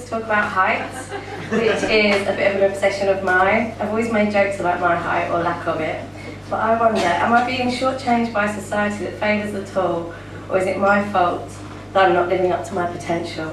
to talk about heights, which is a bit of an obsession of mine. I've always made jokes about my height or lack of it, but I wonder, am I being shortchanged by a society that favours the tall, or is it my fault that I'm not living up to my potential?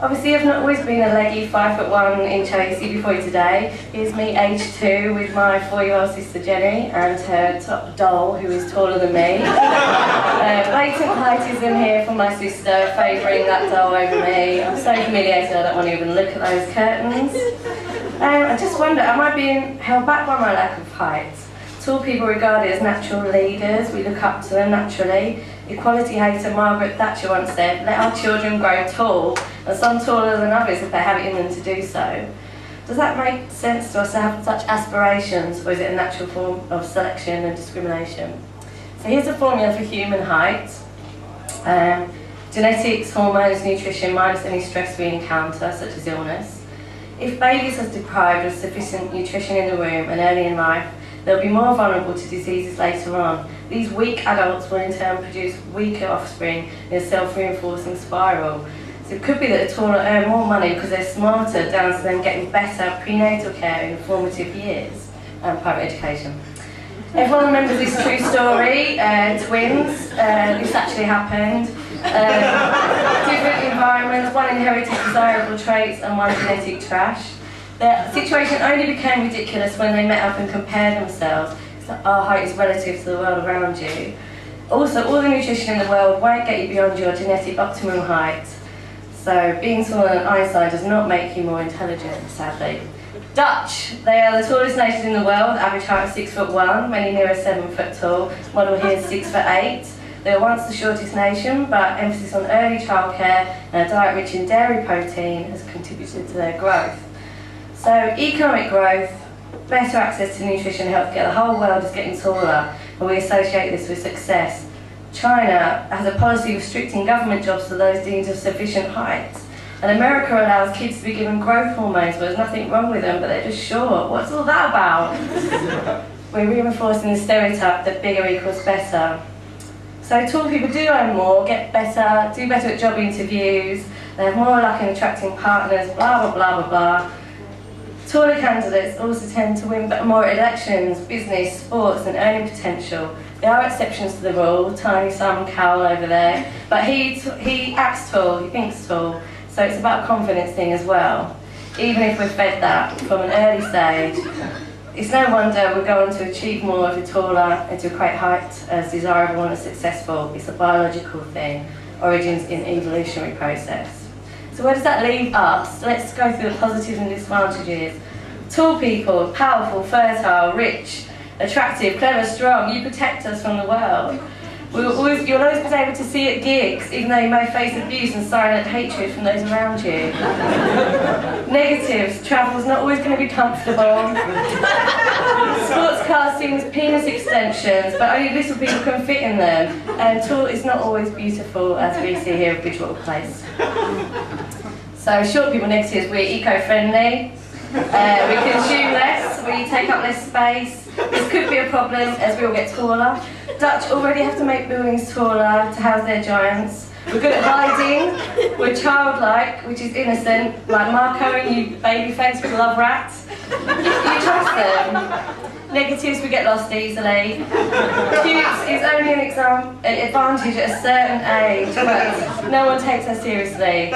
Obviously, I've not always been a leggy 5'1" inch I see before you today. Here's me, age 2, with my 4-year-old sister Jenny and her top doll, who is taller than me. Blatant heightism here from my sister, favouring that doll over me. I'm so humiliated I don't want to even look at those curtains. I just wonder, am I being held back by my lack of height? Tall people regarded as natural leaders, we look up to them naturally. Equality hater Margaret Thatcher once said, let our children grow tall, and some taller than others if they have it in them to do so. Does that make sense to us to have such aspirations, or is it a natural form of selection and discrimination? So here's a formula for human height. Genetics, hormones, nutrition, minus any stress we encounter, such as illness. If babies are deprived of sufficient nutrition in the womb and early in life, they'll be more vulnerable to diseases later on. These weak adults will in turn produce weaker offspring in a self-reinforcing spiral. So it could be that the taller earn more money because they're smarter, down to them getting better prenatal care in formative years and private education. Everyone remembers this true story, twins. This actually happened. Different environments, one inherited desirable traits and one genetic trash. The situation only became ridiculous when they met up and compared themselves. Our height is relative to the world around you. Also, all the nutrition in the world won't get you beyond your genetic optimum height. So being taller than Einstein does not make you more intelligent, sadly. Dutch, they are the tallest nation in the world, average height of 6'1", many nearer 7 foot tall. Model here is 6'8". They were once the shortest nation, but emphasis on early childcare and a diet rich in dairy protein has contributed to their growth. So economic growth, better access to nutrition and healthcare, the whole world is getting taller, and we associate this with success. China has a policy restricting government jobs to those deemed of sufficient height. And America allows kids to be given growth hormones, but there's nothing wrong with them, but they're just short. What's all that about? We're reinforcing the stereotype that bigger equals better. So tall people do earn more, get better, do better at job interviews, they have more luck in attracting partners, blah, blah, blah, blah, blah. Taller candidates also tend to win more elections, business, sports and earning potential. There are exceptions to the rule, tiny Sam Cowell over there, but he acts tall, he thinks tall, so it's about a confidence thing as well. Even if we're fed that from an early stage, it's no wonder we go on to achieve more if we're taller and to equate height as desirable and as successful. It's a biological thing, origins in evolutionary process. So where does that leave us? Let's go through the positives and disadvantages. Tall people, powerful, fertile, rich, attractive, clever, strong. You protect us from the world. You'll always be able to see at gigs, even though you may face abuse and silent hatred from those around you. Negatives, travel's not always going to be comfortable. Sports cars seem as penis extensions, but only little people can fit in them. And tall is not always beautiful, as we see here at Bridgewater Place. So short people negatives, we're eco-friendly. We consume less, we take up less space. This could be a problem as we all get taller. Dutch already have to make buildings taller to house their giants. We're good at hiding, we're childlike, which is innocent, like Marco and you baby face with love rats. You trust them. Negatives, we get lost easily. Cute is only an advantage at a certain age, but no one takes us seriously.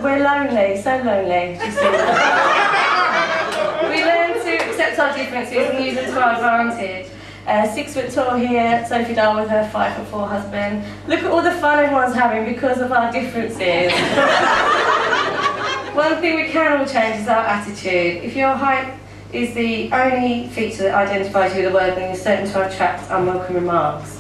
We're lonely, so lonely. We learn to accept our differences and use them to our advantage. 6 foot tall here, Sophie Dahl with her 5'4" husband. Look at all the fun everyone's having because of our differences. One thing we can all change is our attitude. If your height is the only feature that identifies you with the word, then you're certain to attract unwelcome remarks.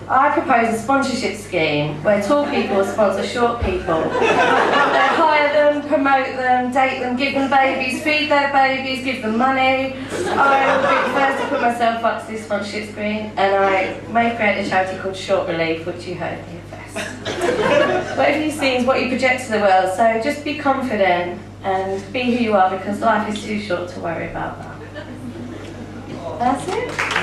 I propose a sponsorship scheme where tall people sponsor short people. They hire them, promote them, date them, give them babies, feed their babies, give them money. I will be the first to put myself up to this sponsorship scheme, and I may create a charity called Short Relief, which you heard here first. Whatever you see is what you project to the world, so just be confident and be who you are, because life is too short to worry about that. That's it.